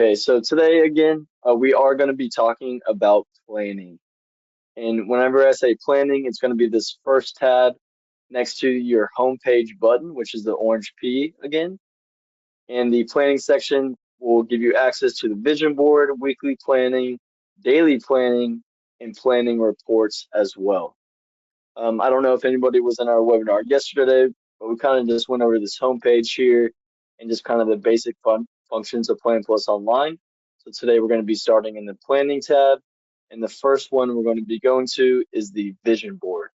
Okay, so today again, we are going to be talking about planning. And whenever I say planning, it's going to be this first tab next to your homepage button, which is the orange P again. And the planning section will give you access to the vision board, weekly planning, daily planning, and planning reports as well. I don't know if anybody was in our webinar yesterday, but we kind of just went over this homepage here and just kind of the basic functions of PlanPlus Online. So today we're going to be starting in the planning tab, and the first one we're going to be going to is the vision board.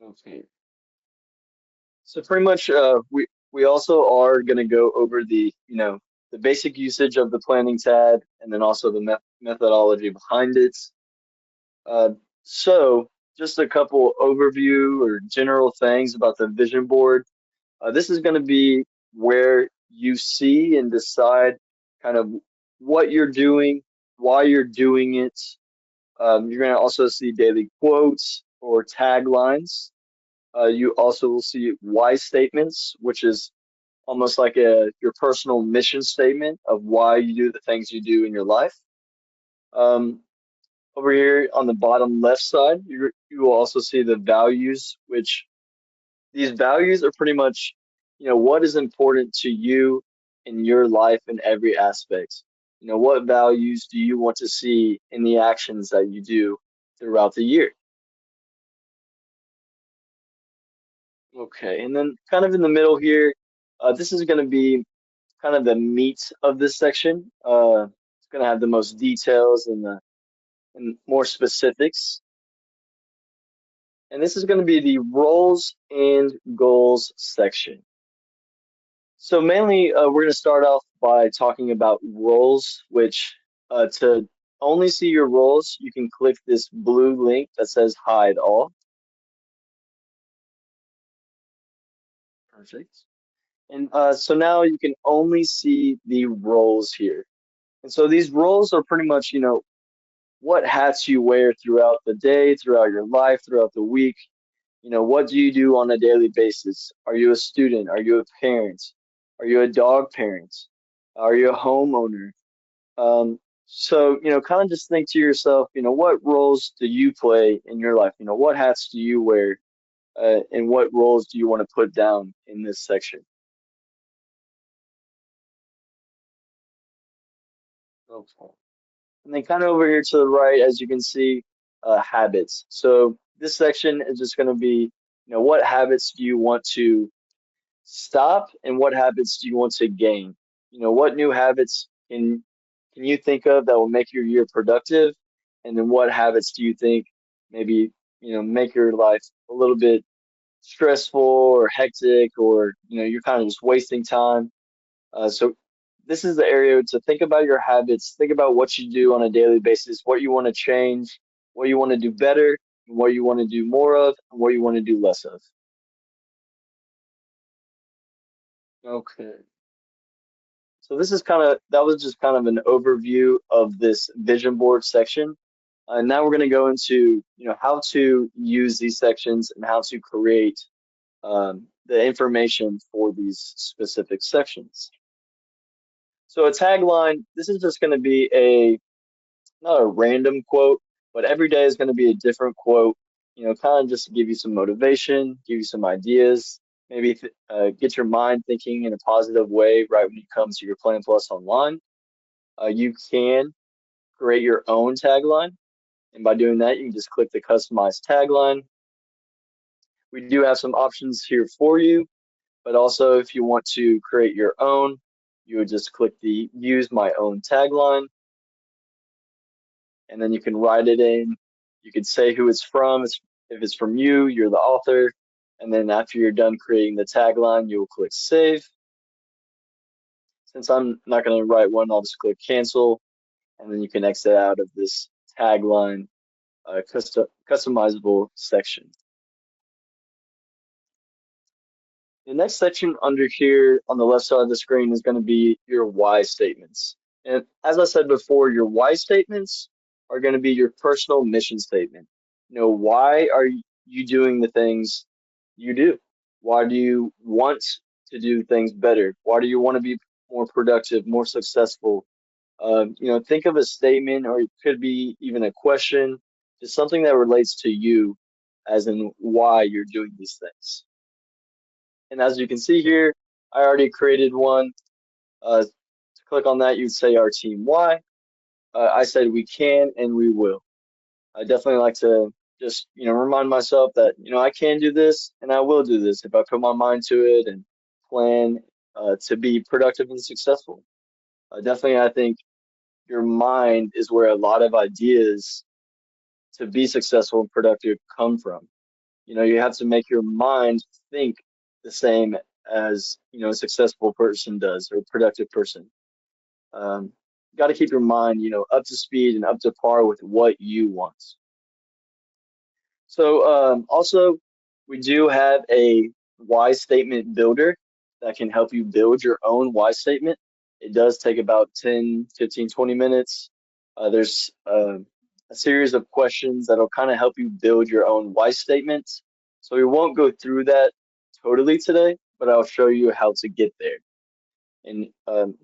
Okay. So pretty much, we also are going to go over the basic usage of the planning tab, and then also the methodology behind it. Uh, so just a couple overview or general things about the vision board. This is going to be where you see and decide kind of what you're doing, why you're doing it. You're going to also see daily quotes or taglines. You also will see why statements, which is almost like your personal mission statement of why you do the things you do in your life. Um, Over here on the bottom left side, you will also see the values, which these values are pretty much, what is important to you in your life in every aspect. What values do you want to see in the actions that you do throughout the year? Okay, and then kind of in the middle here, this is going to be kind of the meat of this section. It's going to have the most details and more specifics. And this is going to be the roles and goals section. So mainly, we're going to start off by talking about roles, which to only see your roles, you can click this blue link that says hide all. Perfect. And so now you can only see the roles here. And so these roles are pretty much, what hats you wear throughout the day, throughout your life, throughout the week. What do you do on a daily basis? Are you a student? Are you a parent? Are you a dog parent? Are you a homeowner? Um, so, kind of just think to yourself, what roles do you play in your life? What hats do you wear? And what roles do you want to put down in this section? Okay. And then kind of over here to the right, as you can see, habits. So this section is just going to be, what habits do you want to stop and what habits do you want to gain? What new habits can you think of that will make your year productive? And then what habits do you think maybe, make your life a little bit stressful or hectic or, you're kind of just wasting time? So this is the area to think about your habits, think about what you do on a daily basis, what you want to change, what you want to do better, and what you want to do more of, and what you want to do less of. Okay. So this is that was just kind of an overview of this vision board section. Now we're going to go into, how to use these sections and how to create the information for these specific sections. So a tagline, this is just going to be not a random quote, but every day is going to be a different quote, kind of just to give you some motivation, give you some ideas, maybe get your mind thinking in a positive way right when you come to your PlanPlus Online. You can create your own tagline, and by doing that, you can just click the customize tagline. We do have some options here for you, but also if you want to create your own, you would just click the use my own tagline, and then you can write it in. You can say who it's from. If it's from you, you're the author. And then after you're done creating the tagline, you'll click save. Since I'm not going to write one, I'll just click cancel. And then you can exit out of this tagline customizable section. The next section under here on the left side of the screen is going to be your why statements. And as I said before, your why statements are going to be your personal mission statement. Why are you doing the things you do? Why do you want to do things better? Why do you want to be more productive, more successful? Think of a statement, or it could be even a question, just something that relates to you, as in why you're doing these things. And as you can see here, I already created one. To click on that, you'd say our team why. I said we can and we will. I definitely like to just, remind myself that, I can do this and I will do this if I put my mind to it and plan to be productive and successful. Definitely, I think your mind is where a lot of ideas to be successful and productive come from. You have to make your mind think the same as, a successful person does or a productive person. Um, Got to keep your mind, up to speed and up to par with what you want. So also, we do have a why statement builder that can help you build your own why statement. It does take about 10, 15, 20 minutes. There's a series of questions that'll kind of help you build your own why statements. So we won't go through that totally today, but I'll show you how to get there. And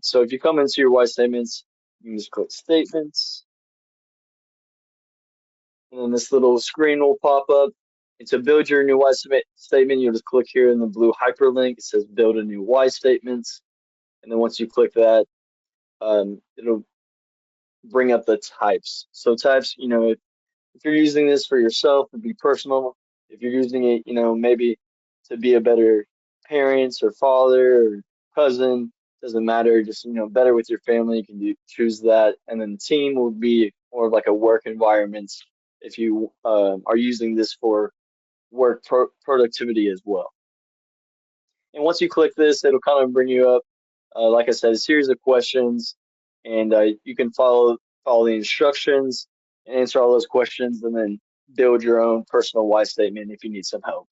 so if you come into your why statements, you can just click statements, and then this little screen will pop up. And to build your new why statement, you'll just click here in the blue hyperlink. It says build a new why statements. And then once you click that, it'll bring up the types. So types, if you're using this for yourself, it'd be personal. If you're using it, maybe to be a better parent or father or cousin, doesn't matter. Just, better with your family, you can choose that. And then team will be more of like a work environment if you are using this for work productivity as well. And once you click this, it'll kind of bring you up, like I said, a series of questions, and you can follow the instructions and answer all those questions, and then build your own personal why statement if you need some help.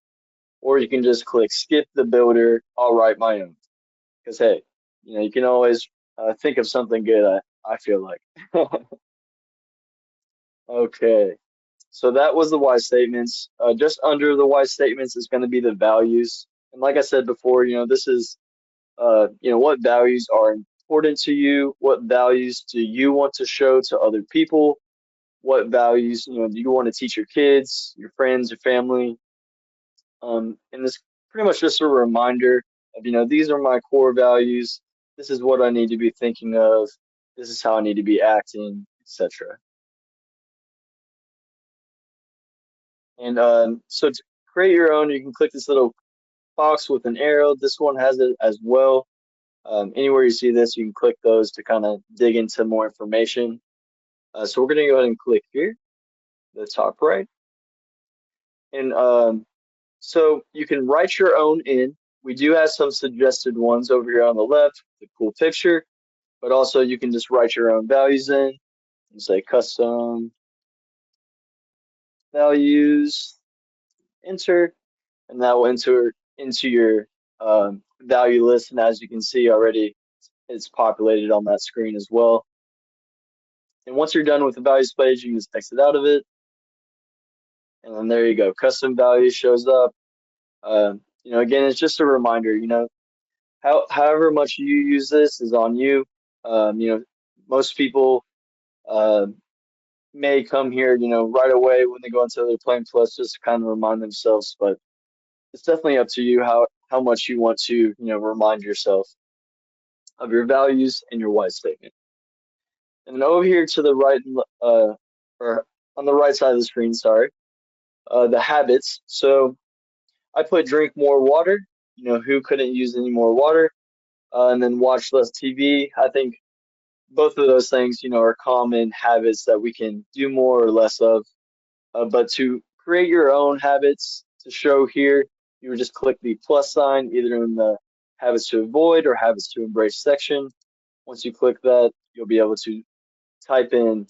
Or you can just click skip the builder. I'll write my own. Because hey, you can always think of something good. I feel like. Okay. So that was the why statements. Just under the why statements is going to be the values. And like I said before, this is, what values are important to you? What values do you want to show to other people? What values, do you want to teach your kids, your friends, your family? And this pretty much just a reminder of, these are my core values. This is what I need to be thinking of. This is how I need to be acting, etc. And so to create your own, you can click this little box with an arrow. This one has it as well. Anywhere you see this, you can click those to kind of dig into more information. So we're going to go ahead and click here, the top right. And so you can write your own in. We do have some suggested ones over here on the left, the cool picture, but also you can just write your own values in and say custom values, enter, and that will enter into your value list. And as you can see already, it's populated on that screen as well. And once you're done with the values page, you can just exit out of it. And then there you go. Custom value shows up. Again, it's just a reminder, however much you use this is on you. Most people uh, may come here, right away when they go into their PlanPlus just to kind of remind themselves, but it's definitely up to you how much you want to, remind yourself of your values and your why statement. And then over here to the right, or on the right side of the screen, sorry, the habits. So I put drink more water. Who couldn't use any more water? And then watch less TV. I think both of those things, are common habits that we can do more or less of. But to create your own habits to show here, you would just click the plus sign either in the habits to avoid or habits to embrace section. Once you click that, you'll be able to type in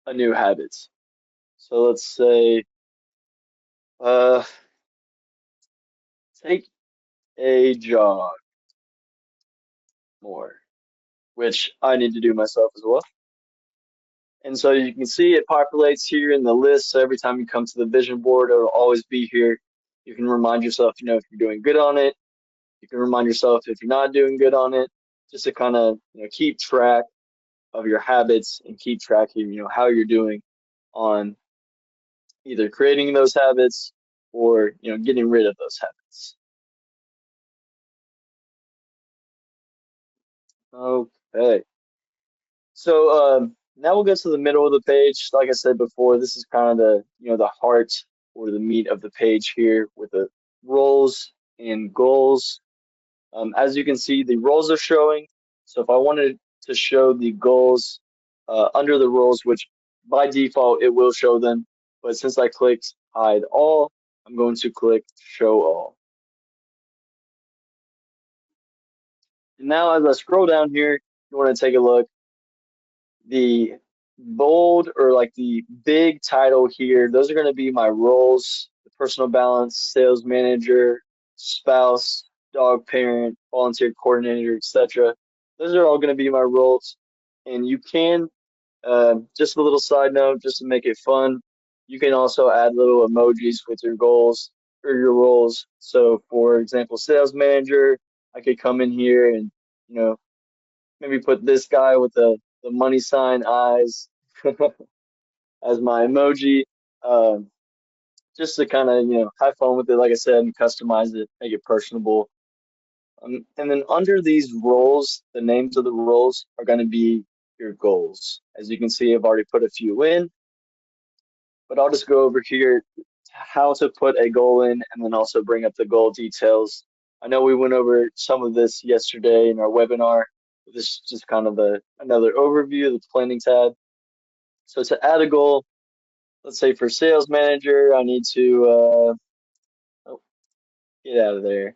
a new habit. So let's say, uh, take a jog more, which I need to do myself as well. And so you can see it populates here in the list. So every time you come to the vision board, it'll always be here. You can remind yourself, if you're doing good on it. You can remind yourself if you're not doing good on it, just to kind of keep track of your habits and keep track of how you're doing on either creating those habits or getting rid of those habits. Okay. So now we'll get to the middle of the page. Like I said before, this is kind of the the heart or the meat of the page here with the roles and goals. As you can see, the roles are showing. So if I wanted to show the goals under the roles, which by default it will show them, but since I clicked hide all, I'm going to click show all. And now as I scroll down here, you want to take a look. The bold or like the big title here, those are going to be my roles: the personal balance, sales manager, spouse, dog parent, volunteer coordinator, etc. Those are all going to be my roles. And you can, just a little side note, just to make it fun, you can also add little emojis with your goals or your roles. So, for example, sales manager, I could come in here and, you know, maybe put this guy with the money sign eyes as my emoji, um, just to kind of have fun with it. Like I said, and customize it, make it personable. And then under these roles, the names of the roles are going to be your goals. As you can see, I've already put a few in, but I'll just go over here how to put a goal in and then also bring up the goal details. I know we went over some of this yesterday in our webinar. This is just kind of another overview of the planning tab. So to add a goal, let's say for sales manager, I need to, oh, get out of there.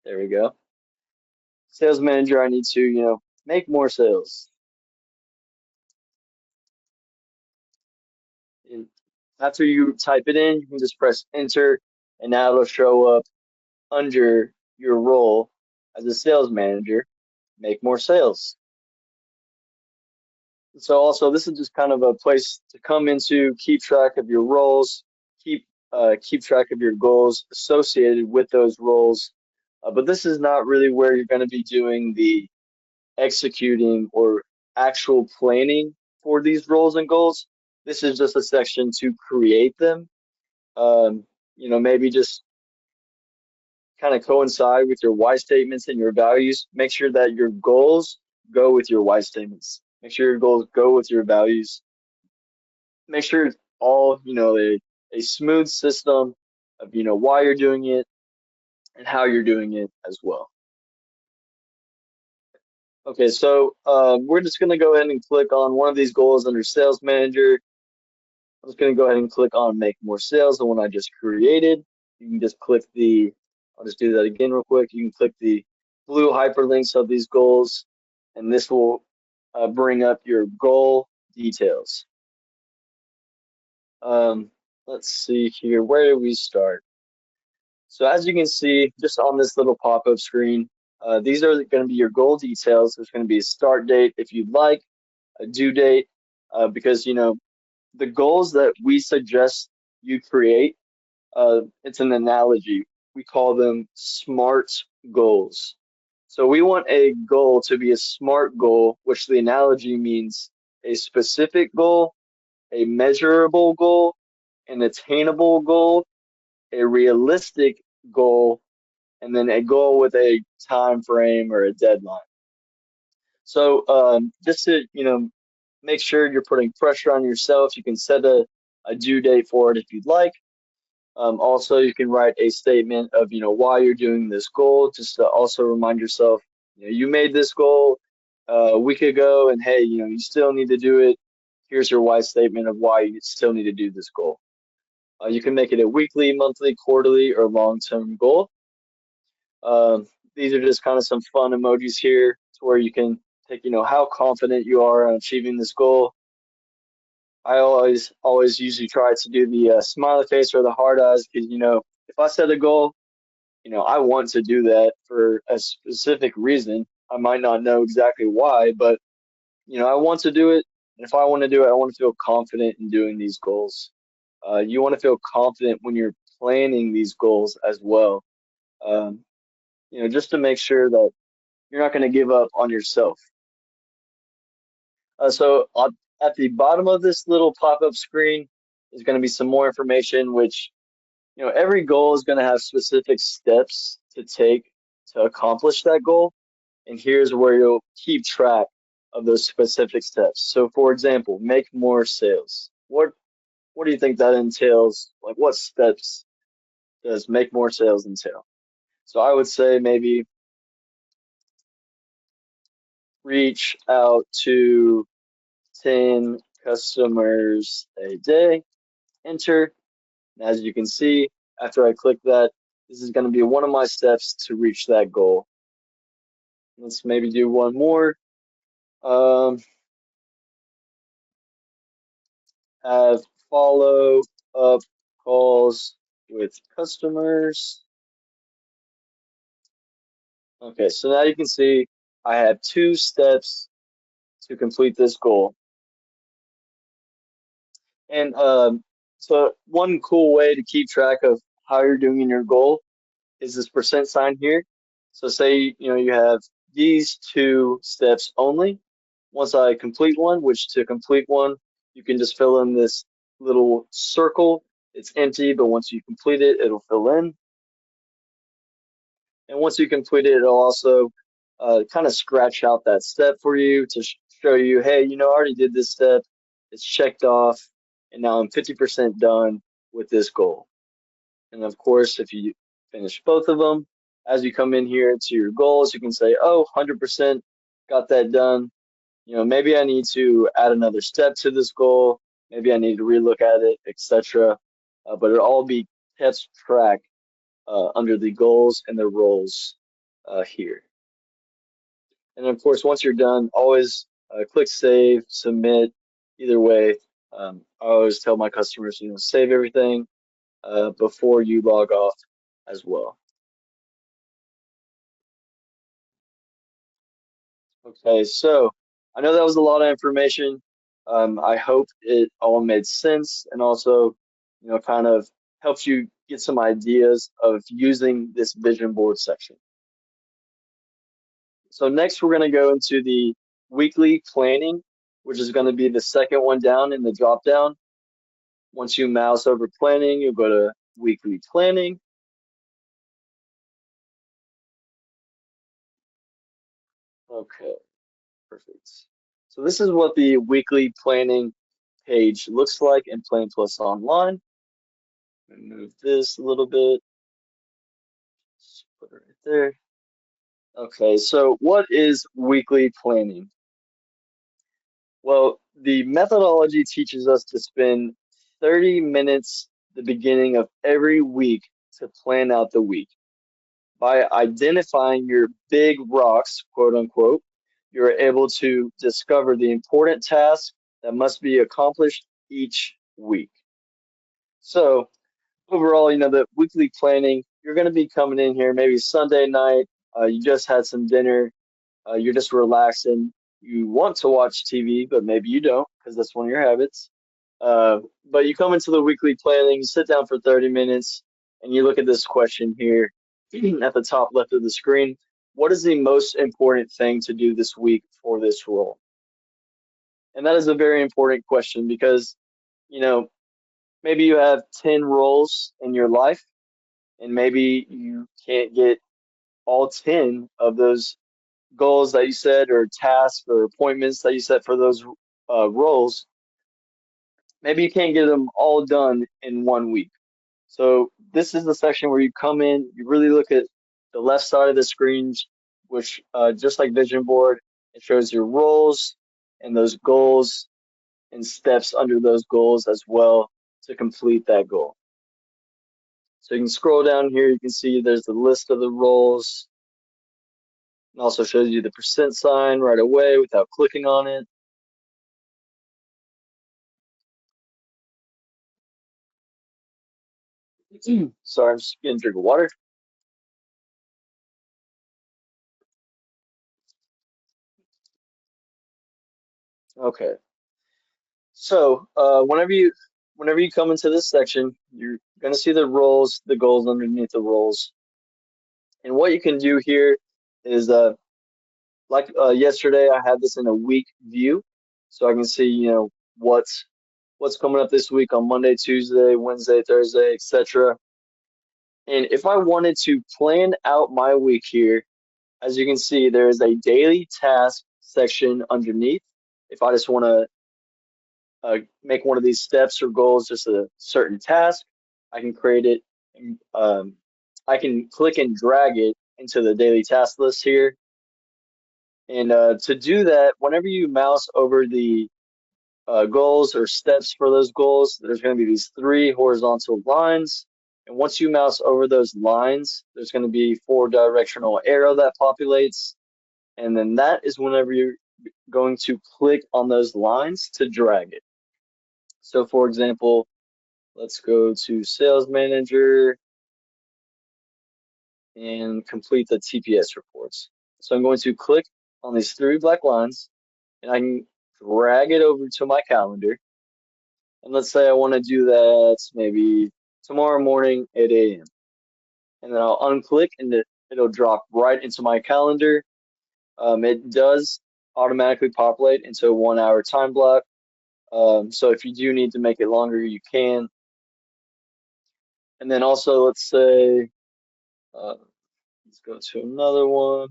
There we go. Sales manager, I need to, make more sales. And after you type it in, you can just press enter, and now it'll show up under your role as a sales manager, make more sales. So also, this is just kind of a place to come into, keep track of your roles, keep track of your goals associated with those roles. But this is not really where you're going to be doing the executing or actual planning for these roles and goals. This is just a section to create them. Um, maybe just kind of coincide with your why statements and your values. Make sure that your goals go with your why statements. Make sure your goals go with your values. Make sure it's all, a smooth system of, why you're doing it and how you're doing it as well. Okay, so we're just going to go ahead and click on one of these goals under Sales Manager. I'm just going to go ahead and click on Make More Sales, the one I just created. You can just click I'll just do that again real quick. You can click the blue hyperlinks of these goals, and this will bring up your goal details. Let's see here. Where do we start? So as you can see, just on this little pop-up screen, these are going to be your goal details. There's going to be a start date if you'd like, a due date, because the goals that we suggest you create, it's an analogy. We call them SMART goals. So we want a goal to be a SMART goal, which the analogy means a specific goal, a measurable goal, an attainable goal, a realistic goal, and then a goal with a time frame or a deadline. So just to make sure you're putting pressure on yourself, you can set a due date for it if you'd like. Also, you can write a statement of why you're doing this goal, just to also remind yourself you made this goal a week ago, and hey, you still need to do it. Here's your why statement of why you still need to do this goal. You can make it a weekly, monthly, quarterly, or long-term goal. These are just kind of some fun emojis here to where you can take, how confident you are on achieving this goal. I always usually try to do the smiley face or the hard eyes because, if I set a goal, I want to do that for a specific reason. I might not know exactly why, but, I want to do it. And if I want to do it, I want to feel confident in doing these goals. You want to feel confident when you're planning these goals as well. Um, just to make sure that you're not going to give up on yourself. At the bottom of this little pop-up screen is going to be some more information, which, every goal is going to have specific steps to take to accomplish that goal. And here's where you'll keep track of those specific steps. So, for example, make more sales. What do you think that entails? Like, what steps does make more sales entail? So I would say maybe reach out to 10 customers a day, enter. And as you can see, after I click that, this is going to be one of my steps to reach that goal. Let's maybe do one more. Um, have follow up calls with customers. Okay, so now you can see I have 2 steps to complete this goal. And so one cool way to keep track of how you're doing in your goal is this percent sign here. So say, you have these 2 steps only. Once I complete one, which to complete one, you can just fill in this little circle. It's empty, but once you complete it, it'll fill in. And once you complete it, it'll also kind of scratch out that step for you to show you, hey, I already did this step. It's checked off, and now I'm 50% done with this goal. And of course, if you finish both of them, as you come in here to your goals, you can say, oh, 100% got that done. Maybe I need to add another step to this goal. Maybe I need to relook at it, etc. But it'll all be kept track under the goals and the roles here. And of course, once you're done, always click save, submit. Either way, I always tell my customers, save everything before you log off as well. Okay, so I know that was a lot of information. I hope it all made sense and also, kind of helps you get some ideas of using this vision board section. So next we're going to go into the weekly planning, which is going to be the second one down in the drop down. Once you mouse over planning, you'll go to weekly planning. Okay, perfect. So this is what the weekly planning page looks like in PlanPlus Online. Move this a little bit. Just put it right there. Okay, so what is weekly planning? Well, the methodology teaches us to spend 30 minutes the beginning of every week to plan out the week. By identifying your big rocks, quote unquote, you're able to discover the important tasks that must be accomplished each week. So, overall, the weekly planning, you're going to be coming in here maybe Sunday night, you just had some dinner, you're just relaxing. You want to watch TV, but maybe you don't because that's one of your habits. But you come into the weekly planning, you sit down for 30 minutes, and you look at this question here at the top left of the screen. What is the most important thing to do this week for this role? And that is a very important question because, you know, maybe you have 10 roles in your life, and maybe you can't get all 10 of those goals that you set or tasks or appointments that you set for those roles. Maybe you can't get them all done in one week. So this is the section where you come in, you really look at the left side of the screen, which just like Vision Board, it shows your roles and those goals and steps under those goals as well to complete that goal. So you can scroll down here, you can see there's the list of the roles. It also shows you the percent sign right away without clicking on it. Sorry, I'm just getting a drink of water. Okay. So whenever you come into this section, you're gonna see the roles, the goals underneath the roles. And what you can do here is like yesterday, I had this in a week view, so I can see, what's coming up this week on Monday, Tuesday, Wednesday, Thursday, etc. And if I wanted to plan out my week here, as you can see, there is a daily task section underneath. If I just want to make one of these steps or goals just a certain task, I can create it. And, I can click and drag it into the daily task list here. And to do that, whenever you mouse over the goals or steps for those goals, there's going to be these three horizontal lines. And once you mouse over those lines, there's going to be four directional arrow that populates. And then that is whenever you're going to click on those lines to drag it. So for example, let's go to Sales Manager and complete the TPS reports. So I'm going to click on these three black lines and I can drag it over to my calendar. And let's say I want to do that maybe tomorrow morning, 8 a.m. And then I'll unclick and it'll drop right into my calendar. It does automatically populate into a 1 hour time block. So if you do need to make it longer, you can. And then also, let's say, let's go to another one.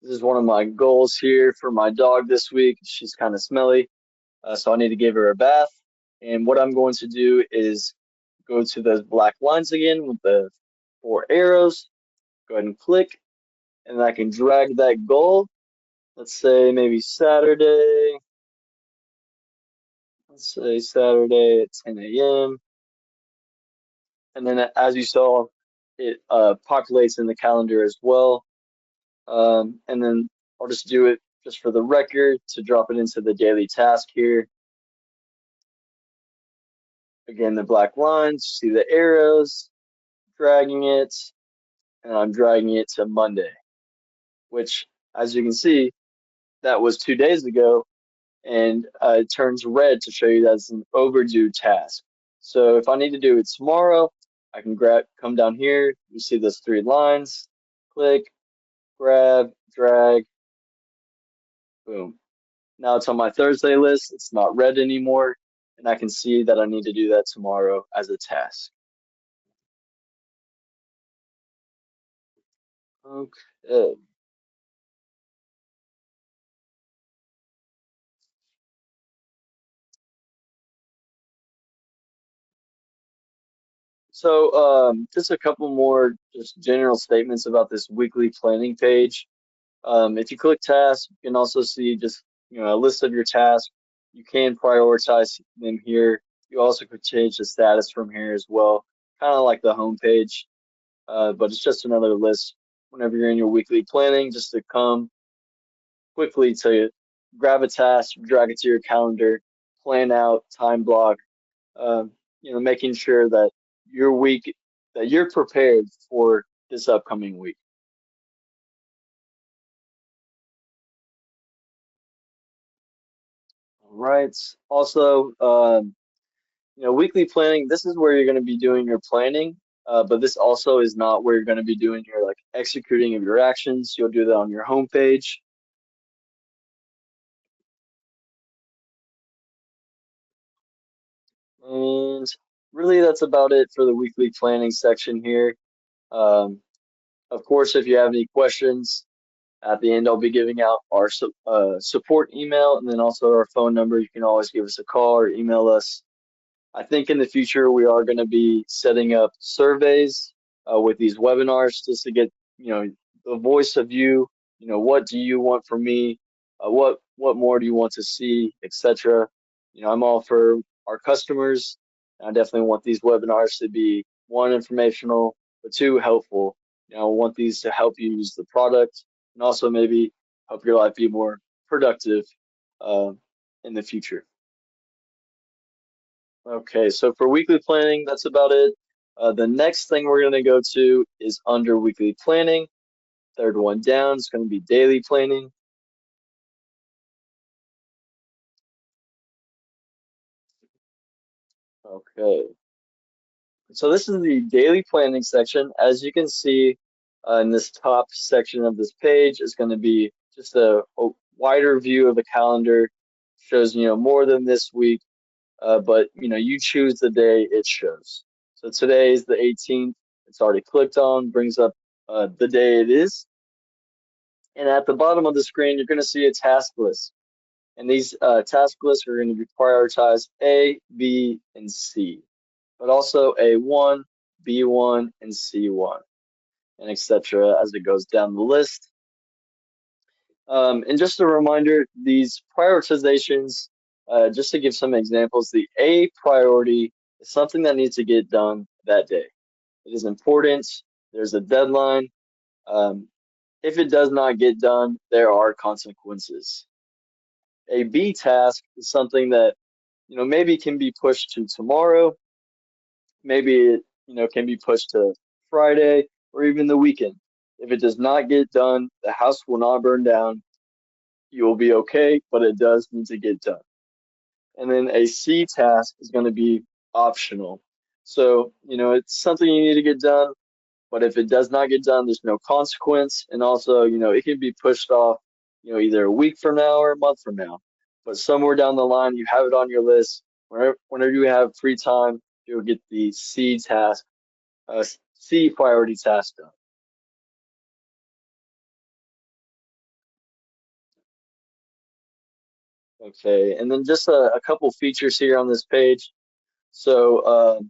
This is one of my goals here for my dog this week. She's kind of smelly, so I need to give her a bath. And what I'm going to do is go to those black lines again with the four arrows. Go ahead and click, and I can drag that goal. Let's say maybe Saturday. Let's say Saturday at 10 a.m. And then as you saw, it populates in the calendar as well. And then I'll just do it just for the record to drop it into the daily task here. Again, the black lines, see the arrows, dragging it, and I'm dragging it to Monday, which, as you can see, that was 2 days ago, and it turns red to show you that's an overdue task. So if I need to do it tomorrow, I can come down here, you see those three lines, click, grab, drag, boom. Now it's on my Thursday list, it's not red anymore, and I can see that I need to do that tomorrow as a task. Okay. So, just a couple more just general statements about this weekly planning page. If you click tasks, you can also see just, a list of your tasks. You can prioritize them here. You also could change the status from here as well, kind of like the home page. But it's just another list whenever you're in your weekly planning, just to come quickly to grab a task, drag it to your calendar, plan out, time block, making sure that your week, that you're prepared for this upcoming week. All right. Also, weekly planning, this is where you're going to be doing your planning, but this also is not where you're going to be doing your like executing of your actions. You'll do that on your homepage. And really, that's about it for the weekly planning section here. Um, of course, if you have any questions, at the end, I'll be giving out our support email and then also our phone number. You can always give us a call or email us. I think in the future we are going to be setting up surveys with these webinars just to get, the voice of you. What do you want from me? What more do you want to see, etc. I'm all for our customers. And I definitely want these webinars to be one, informational, but two, helpful. I want these to help you use the product and also maybe help your life be more productive uh, in the future. Okay, so for weekly planning, that's about it. The next thing we're going to go to is under weekly planning. Third one down is going to be daily planning. Okay, so this is the daily planning section. As you can see, In this top section of this page is going to be just a wider view of the calendar. Shows, more than this week, but, you choose the day it shows. So today is the 18th. It's already clicked on, brings up the day it is. And at the bottom of the screen, you're going to see a task list. And these task lists are going to be prioritized A, B, and C, but also A1, B1, and C1, and etc. as it goes down the list. And just a reminder, these prioritizations, just to give some examples, the A priority is something that needs to get done that day. It is important. There's a deadline. Um, if it does not get done, there are consequences. A B task is something that, maybe can be pushed to tomorrow. Maybe it, can be pushed to Friday or even the weekend. If it does not get done, the house will not burn down. You will be okay, but it does need to get done. And then a C task is going to be optional. So, it's something you need to get done, but if it does not get done, there's no consequence. And also, it can be pushed off, either a week from now or a month from now. But somewhere down the line, you have it on your list. Whenever you have free time, you'll get the C priority task done. Okay, and then just a couple features here on this page. So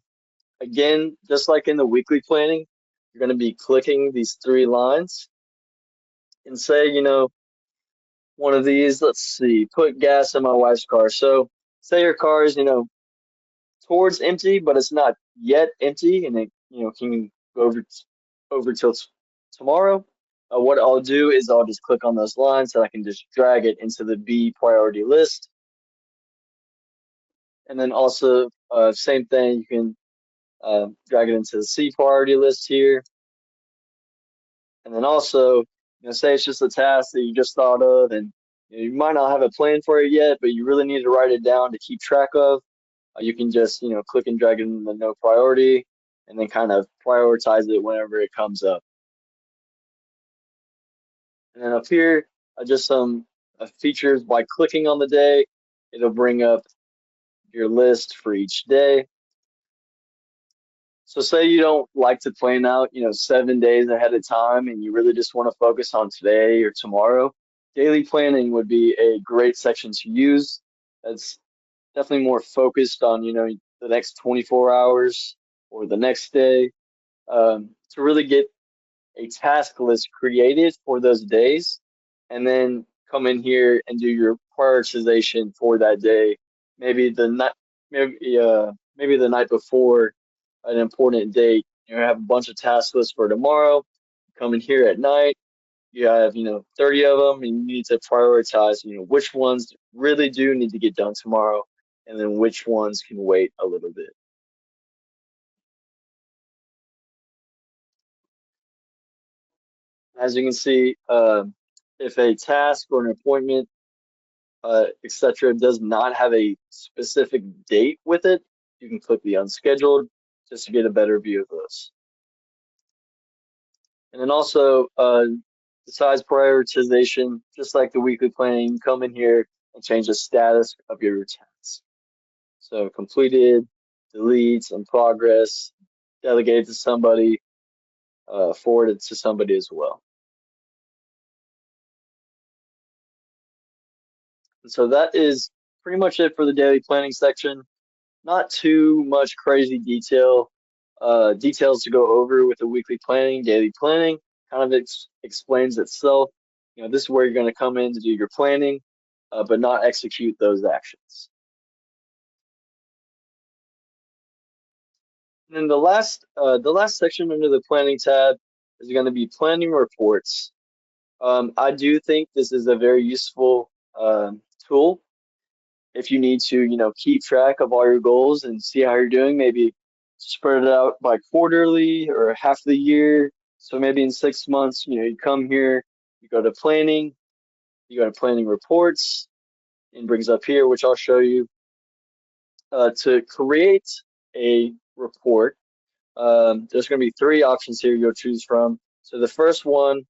again, just like in the weekly planning, you're going to be clicking these three lines and say, one of these, let's see, put gas in my wife's car. So say your car is, towards empty, but it's not yet empty, and it, can go over till tomorrow. What I'll do is I'll just click on those lines so I can just drag it into the B priority list. And then also, same thing, you can drag it into the C priority list here. And then also, say it's just a task that you just thought of, and you might not have a plan for it yet, but you really need to write it down to keep track of. You can just, click and drag it in the no priority, and then kind of prioritize it whenever it comes up. And then up here, just some features. By clicking on the day, it'll bring up your list for each day. So say you don't like to plan out, 7 days ahead of time, and you really just want to focus on today or tomorrow. Daily planning would be a great section to use. That's definitely more focused on, the next 24 hours or the next day, to really get a task list created for those days, and then come in here and do your prioritization for that day. Maybe the night, maybe the night before an important date. You have a bunch of task lists for tomorrow. Come in here at night. You have, 30 of them, and you need to prioritize, which ones really do need to get done tomorrow, and then which ones can wait a little bit. As you can see, if a task or an appointment, etc., does not have a specific date with it, you can click the unscheduled just to get a better view of those. And then also, besides prioritization, just like the weekly planning, come in here and change the status of your tasks. So completed, delete, in progress, delegate to somebody, forward it to somebody as well. And so that is pretty much it for the daily planning section. Not too much crazy details to go over with the weekly planning. Daily planning kind of explains itself. This is where you're going to come in to do your planning, but not execute those actions. And then the last section under the planning tab is going to be planning reports. I do think this is a very useful tool if you need to, keep track of all your goals and see how you're doing. Maybe spread it out by quarterly or half the year. So maybe in 6 months, you come here, you go to planning, you go to planning reports, and brings up here, which I'll show you. To create a report, there's going to be three options here you'll choose from. So the first one,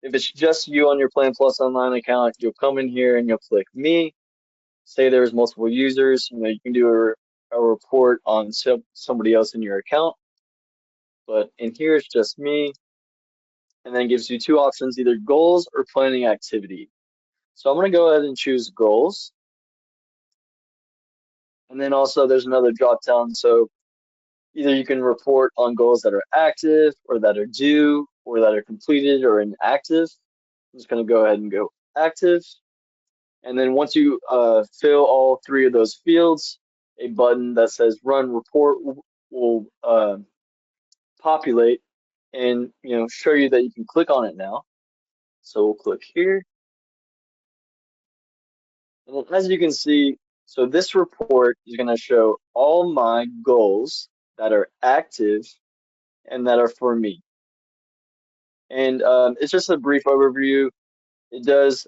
if it's just you on your PlanPlus Online account, you'll come in here and you'll click Me. Say there's multiple users, you can do a report on somebody else in your account. But in here, it's just me, and then gives you two options, either goals or planning activity. So I'm going to go ahead and choose goals. And then also there's another drop down. So either you can report on goals that are active or that are due or that are completed or inactive. I'm just going to go ahead and go active. And then once you fill all three of those fields, a button that says run report will populate and show you that you can click on it now. So we'll click here. And as you can see, so this report is going to show all my goals that are active and that are for me. And it's just a brief overview. It does,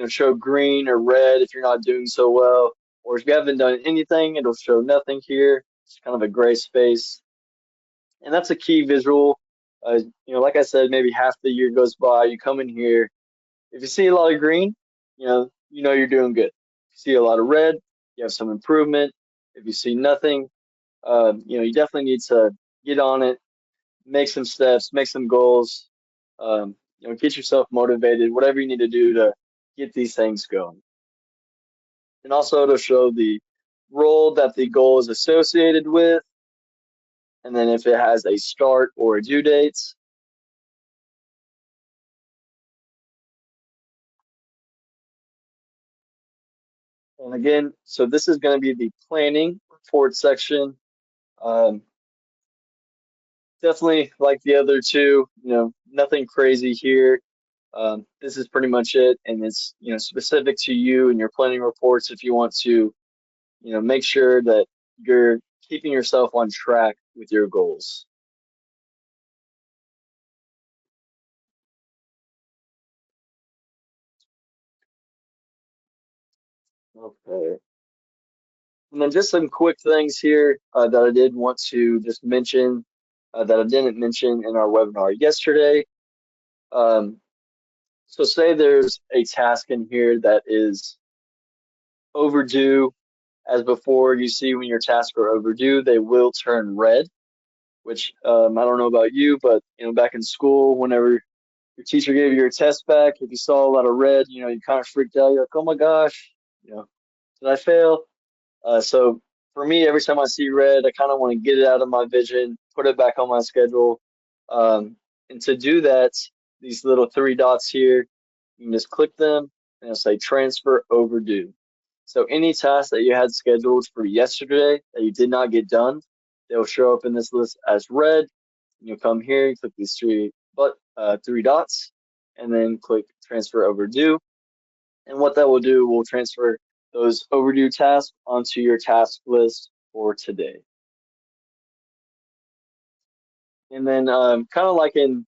show green or red if you're not doing so well, or if you haven't done anything, it'll show nothing here. It's kind of a gray space, and that's a key visual. Like I said, maybe half the year goes by, you come in here. If you see a lot of green, you know you're doing good. If you see a lot of red, you have some improvement. If you see nothing, you definitely need to get on it, make some steps, make some goals, get yourself motivated, whatever you need to do to get these things going. And also it'll show the role that the goal is associated with, and then if it has a start or a due date. And again, so this is going to be the planning report section. Um, Definitely like the other two, nothing crazy here. This is pretty much it, and it's specific to you and your planning reports if you want to make sure that you're keeping yourself on track with your goals. Okay. And then just some quick things here that I did want to just mention that I didn't mention in our webinar yesterday. Um, so say there's a task in here that is overdue. As before, you see when your tasks are overdue, they will turn red, which I don't know about you, but back in school, whenever your teacher gave you your test back, if you saw a lot of red, you kind of freaked out. You're like, oh my gosh, did I fail? So for me, every time I see red, I kind of want to get it out of my vision, put it back on my schedule. And to do that, these little three dots here, you can just click them and it'll say transfer overdue. So any task that you had scheduled for yesterday that you did not get done, they'll show up in this list as red. And you'll come here, click these three dots, and then click transfer overdue. And what that will do will transfer those overdue tasks onto your task list for today. And then kind of like in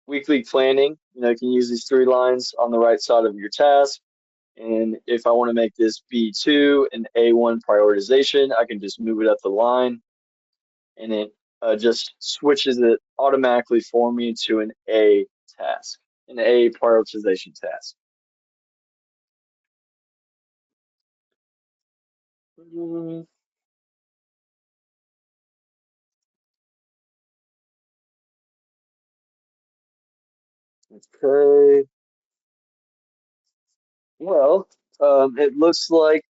weekly planning, you can use these three lines on the right side of your task. And if I want to make this B2 and A1 prioritization, I can just move it up the line, and it just switches it automatically for me to an A task, an A prioritization task. Okay. Well, it looks like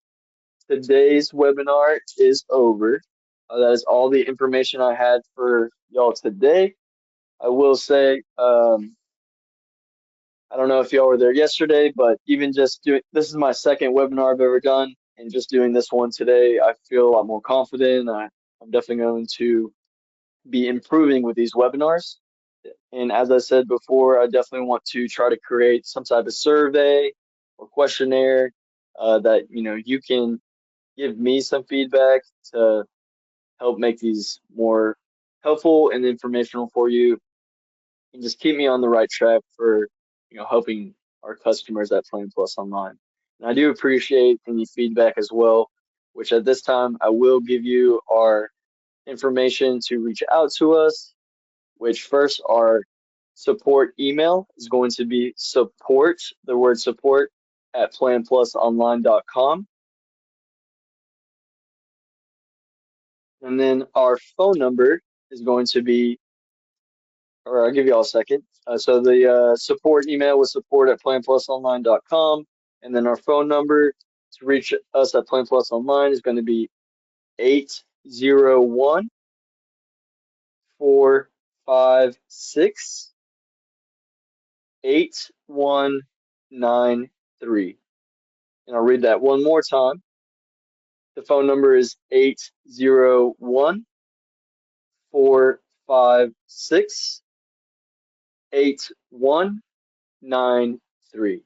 today's webinar is over. That is all the information I had for y'all today. I will say, I don't know if y'all were there yesterday, but even just doing this is my second webinar I've ever done, and just doing this one today, I feel a lot more confident. I'm definitely going to be improving with these webinars. And as I said before, I definitely want to try to create some type of survey or questionnaire that you can give me some feedback to help make these more helpful and informational for you, and just keep me on the right track for helping our customers at PlanPlus Online. And I do appreciate any feedback as well, which at this time I will give you our information to reach out to us, which first are support email is going to be support, the word support, at planplusonline.com. And then our phone number is going to be, or I'll give you all a second. So the support email was support at planplusonline.com. And then our phone number to reach us at PlanPlus Online is going to be 801 456 8193. And I'll read that one more time. The phone number is 801 456 8193.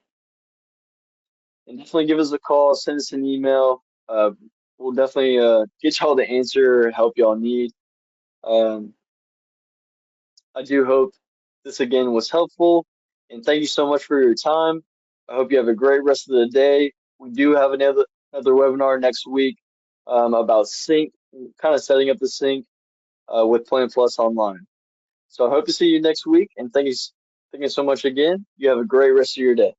And definitely give us a call, send us an email. We'll definitely get y'all the answer or help y'all need. Um, I do hope this again was helpful, and thank you so much for your time. I hope you have a great rest of the day. We do have another webinar next week about sync, kind of setting up the sync with PlanPlus Online. So I hope to see you next week, and thank you so much again. You have a great rest of your day.